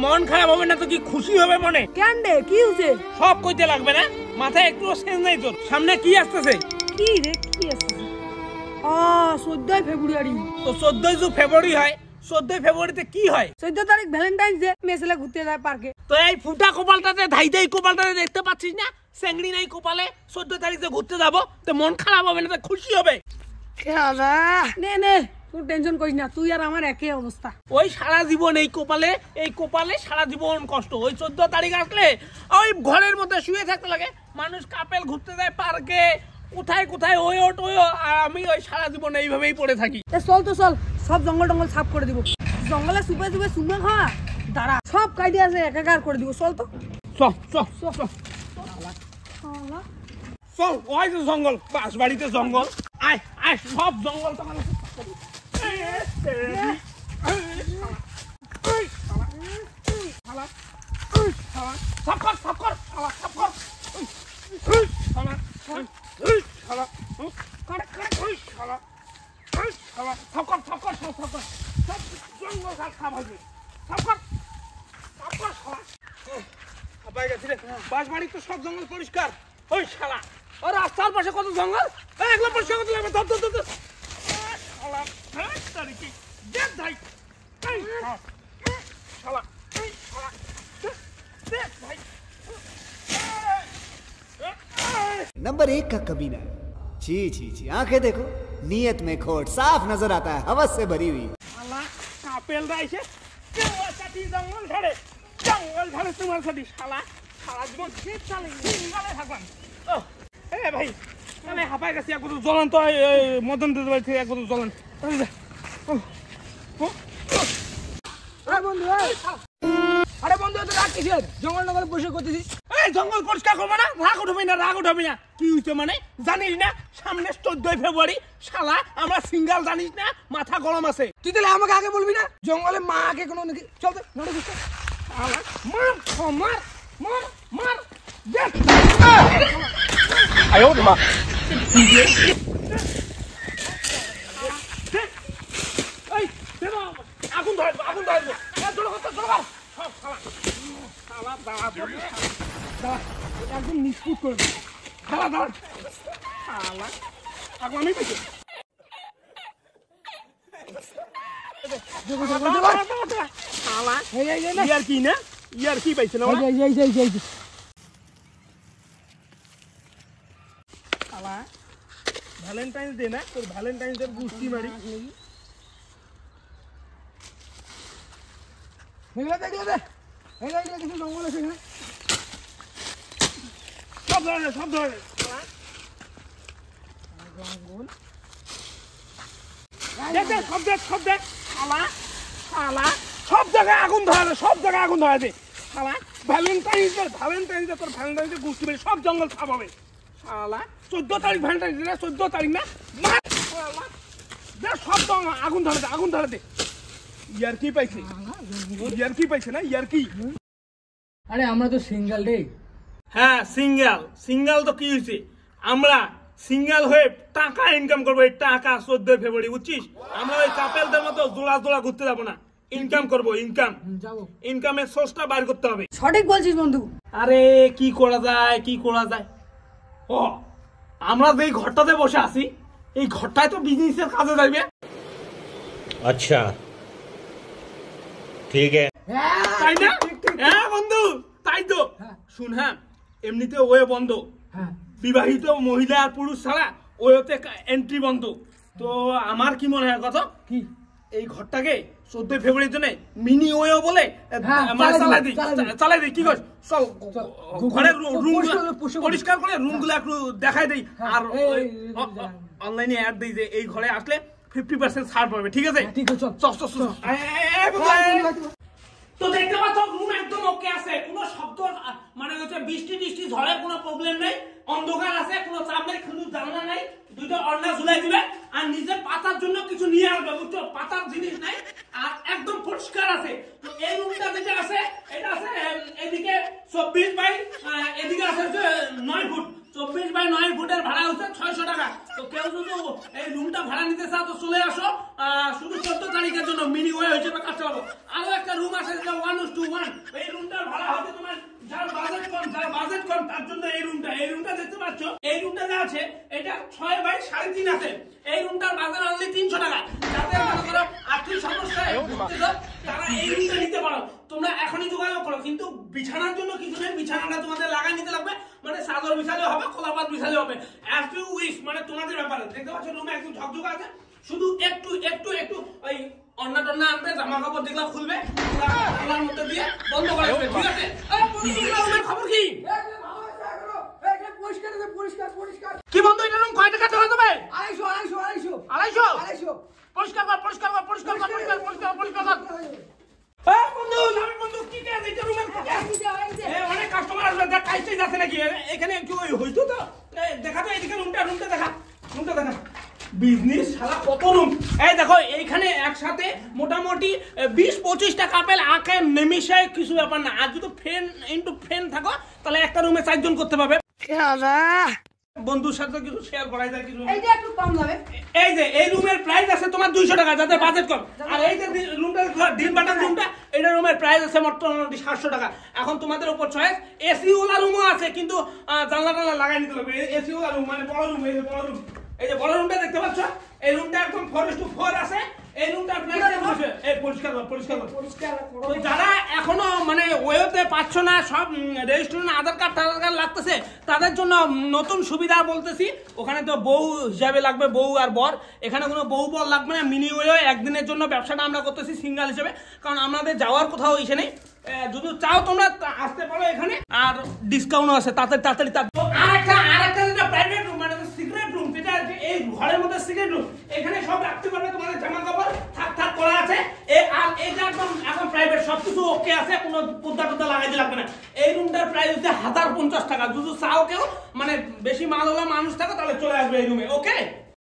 মন খারাপ হবে না তো কি খুশি হবে মনে? কেন রে কি হইছে? সব কইতে লাগবে না, মাথায় একটু সেন্স নাই তোর। সামনে কি আসতেছে? কি রে কি আসতেছে? 14 ফেব্রুয়ারি। তো 14 ফেব্রুয়ারি হয়, 14 ফেব্রুয়ারিতে কি হয়? 14 তারিখ ভ্যালেন্টাইন্স ডে, মেয়েছেলে ঘুরতে যায় পার্কে। তো এই ফুটা কপালটাতে ধাই কপালটাতে দেখতে পাচ্ছিস না, চেংড়ি নাই কপালে, 14 তারিখে ঘুরতে যাবো, তো মন খারাপ হবে না তো খুশি হবে? নে নে তুই টেনশন করিস না, তুই আর আমার একই অবস্থা। ওই সারা জীবন এই কপালে সারা জীবন কষ্ট। ওই 14 তারিখ আসলে ওই ঘরের মধ্যে শুয়ে থাকতে লাগে, মানুষ কাপেল ঘুরতে যায় পার্কে, কোথায় কোথায় ওই আর আমি ওই সারা জীবন এইভাবেই পড়ে থাকি। চল তো চল, সব জঙ্গল টঙ্গল সাফ করে দিব। জঙ্গলে সুপে সুপে সুমা খাওয়া দাঁড়া, সব কাইডে আছে একাকার করে দিব। চল তো চল চল চল চল, ওই যে জঙ্গল, পাশ বাড়িতে জঙ্গল, আয় আয় সব জঙ্গল তো বাঁশবাড়ি তো সব জঙ্গল পরিষ্কার। ওই শালা ও রাস্তার পাশে কত জঙ্গল, এগুলো পরিষ্কার করতে লাগবে। नंबर 1 का कमीना। जी जी जी, आंखें देखो, नीयत में खोट साफ नजर आता है, हवस से भरी हुई। কাপেল রাইছে জঙ্গল ঝাড়ে তোমার সাথে শালা সারা জীবন সিঙ্গালে থাকলাম। এ ভাই তাহলে হাঁপাই গেছি, এক বোতল জ্বলান তো, মদন দিতে পারছি এক বোতল জ্বলান। আরে বন্ধু তো রাগ কিসের? জঙ্গল টঙ্গল বসে করতেছিস? এই জঙ্গল পরিষ্কার করবো না? রাগ উঠবে না কি হইছে মানে জানিস না? সামনে 14 ফেব্রুয়ারি, শালা আমরা সিঙ্গাল, জানিস না? মাথা গরম আছে। তুই তাহলে আমাকে আগে বলবি না? জঙ্গলে মা আগে কোনো নাকি? চল তো নড়ে দিস। মার মার মার মার দেখ। আগুন ধরবো একদম নিষ্পুট করবো। আমি পেয়েছি ইয়ার কি না, ইয়ার কি পাইছে না ভ্যালেন্টাইন্স ডে না, তোর ভ্যালেন্টাইন্স ডে গুষ্টি মারি। কিছু জঙ্গল আছে এখানে, সব ধরনের জঙ্গল সব দেখ শালা সব জায়গায় আগুন ধরাবে, সব জায়গায় আগুন ধরাবে শালা। ভ্যালেন্টাইন্স ডে তোর ভ্যালেন্টাইন্স ডে গুষ্টি মারি, সব জঙ্গল সাফ হবে শালা। 14 তারিখ ভ্যালেন্টাইন্স ডে, 14 তারিখ না, সব আগুন ধরে দে। ইয়ার কি পাইছে না, ইয়ার কি? আরে আমরা তো সিঙ্গেল রে। হ্যাঁ সিঙ্গেল তো কি হয়েছে, আমরা সিঙ্গেল হয়ে টাকা ইনকাম করবো। এই টাকা 14 ফেব্রুয়ারি বুঝছিস, আমরা ওই কাপেলদের মতো জোড়া ঘুরতে যাবো না, ইনকাম করবো। ইনকামের সোর্সটা বাইর করতে হবে। সঠিক বলছিস বন্ধু। আরে কি করা যায়? ও আমরা যে ঘরটাতে বসে আছি, এই ঘরটায় তো বিজনেসের কাজে যাবে। আচ্ছা ঠিক আছে, তাই না? হ্যাঁ বন্ধু তাই তো। শুন, হ্যাঁ এমনিতে ওয়ে বন্ধ, বিবাহিত মহিলা আর পুরুষ ছাড়া ওয়েতে এন্ট্রি বন্ধ। তো আমার কি মনে হয় কথা কি, এই ঘরটাকে 14 ফেব্রুয়ারির জন্য মিনি ওয়ে বলে চালাই দিই। কি কর, চল ঘরের রুম পরিষ্কার করে রুমগুলো একটু দেখাই দেই, আর অনলাইনে অ্যাড দিই যে এই ঘরে আসলে 50% ছাড় পাবে। ঠিক আছে তো দেখতে পাচ্ছ রুম একদম ওকে আছে, কোনো শব্দ মানে হচ্ছে বৃষ্টি ঝড়ে কোনো প্রবলেম নেই, অন্ধকার আছে, কোনো চাপ নেই, কোনো জানলা নাই, দুইটা অর্ণা ঝুলাই দিবে আর নিজের পাতার জন্য কিছু নিয়ে আসবে, বুঝছো? পাতার জিনিস নাই আর একদম পরিষ্কার আছে। তো এই রুমটা যেটা আছে এটা আছে এদিকে 24 বাই এদিকে আছে 9 ফুট, 24 বাই 9 ফুটের ভাড়া হচ্ছে 600 টাকা। তো কেউ যদি এই রুমটা ভাড়া নিতে চায় তো চলে আসো শুধু 14 তারিখের জন্য মিনি ওয়ে হিসেবে কাজ চালাবো। আরো একটা রুম আছে যেটা 1:1, এই রুমটার ভাড়া হবে তোমার যার বাজেট কম তার জন্য এই রুমটা দেখতে পাচ্ছ। এই রুমটা যা আছে এটা 6x3.5 আছে। এই রুমটার বাজার অনলি 300 টাকা। যাদের মনে করো আর্থিক সমস্যা তারা এই রুমটা নিতে পারো। তোমরা এখনই যোগাযোগ করো। কিন্তু বিছানার জন্য কিছু নেই, বিছানাটা তোমাদের লাগাই নিতে লাগবে, মানে চাদর বিছালে হবে, খোলাপাত বিছালে হবে, অ্যাজ ইউ উইশ, মানে তোমাদের ব্যাপারে। দেখতে পাচ্ছ রুমে একটু ঝকঝকা আছে, শুধু একটু ওই অন্না টন্না আনবে, জামা কাপড় যেগুলো খুলবে তার মধ্যে দিয়ে বন্ধ করে দেবে, ঠিক আছে? খবর কি কি বন্ধু? এটা রুম কয় টাকা দেওয়া যাবে? 250 পরিষ্কার কর। বন্ধু কি কাজ এটা রুমের? অনেক কাস্টমার আসবে, দেখ কাজটাই যাচ্ছে নাকি এখানে একটু হইতো তো। দেখা তো এদিকে রুমটা দেখা বিজনেস শালা কত রুম। এই দেখো এইখানে একসাথে মোটামুটি 20-25টা কাপেল আঁকে নিমিশে, কিছু ব্যাপার না। আর যদি ফ্রেন্ড থাকো তাহলে একটা রুমে 4 জন করতে পারবে। বন্ধুর সাথে কিছু শেয়ার করাই যায়, কিছু এইটা একটু কম যাবে। এই যে এই রুমের প্রাইস আছে তোমার 200 টাকা, যাদের বাজেট কম। আর এই যে রুমটা ডিল বাটন রুমটা, এটা রুমের প্রাইস আছে মোটামুটি 700 টাকা। এখন তোমাদের উপর চয়েস। এসি ওলা রুমও আছে, কিন্তু জানলা লাগাই নিতে হবে। এসি ওলা রুম মানে বড় রুম, এই যে বড় রুমটা দেখতে পাচ্ছ, এই রুমটা একদম 4:4 আছে। এই রুমটার প্রাইস পরিষ্কার কর। যারা এখনো মানে ওয়েতে পাচ্ছ না, সব রেজিস্ট্রেশন আধার কার্ড লাগতেছে, তাদের জন্য নতুন সুবিধা বলতেছি। ওখানে তো বউ হিসাবে লাগবে, বউ আর বর। এখানে কোনো বউ বর লাগবে না। মিনি ওয়ে একদিনের জন্য ব্যবসাটা আমরা করতেছি সিঙ্গেল হিসেবে, কারণ আমাদের যাওয়ার কোথাও ইসে নেই। যদি চাও তোমরা আসতে পারো এখানে, আর ডিসকাউন্টও আছে তাড়াতাড়ি। আর একটা যেটা প্রাইভেট রুম, মানে সিক্রেট রুম, যেটা এই ঘরের মধ্যে সিক্রেট রুম, এখানে সব রাখতে পারবে তোমাদের জামা কাপড় থাক করা আছে। আর এটা একদম প্রাইভেট, সবকিছু ওকে আছে, কোনো পর্দা লাগাইতে লাগবে না। এই রুমটার প্রাইস হচ্ছে 1050 টাকা। যদি চাও কেউ মানে বেশি মাল হলো মানুষ থাকো তাহলে চলে আসবে এই রুমে, ওকে।